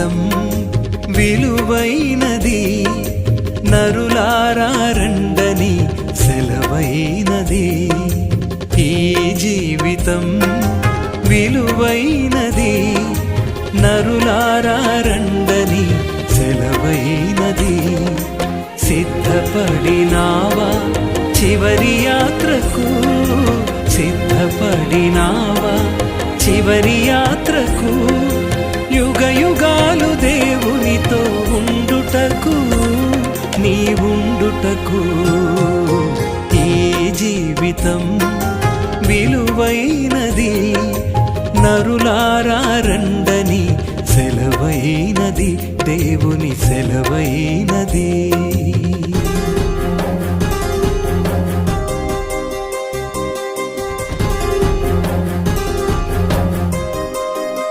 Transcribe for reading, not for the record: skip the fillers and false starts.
జీవితం విలువైనది, నరులారా రండని సెలవైనది. ఈ జీవితం విలువైనది, నరులారా రండని సెలవైనది. సిద్ధపడినావా చివరి యాత్రకు, సిద్ధపడినావా చివరి యాత్రకు, యుగ యుగాలు దేవునితో ఉండుటకు, నీ ఉండుటకు. ఈ జీవితం విలువైనది, నరులారా రండని సెలవైనది, దేవుని సెలవైనది.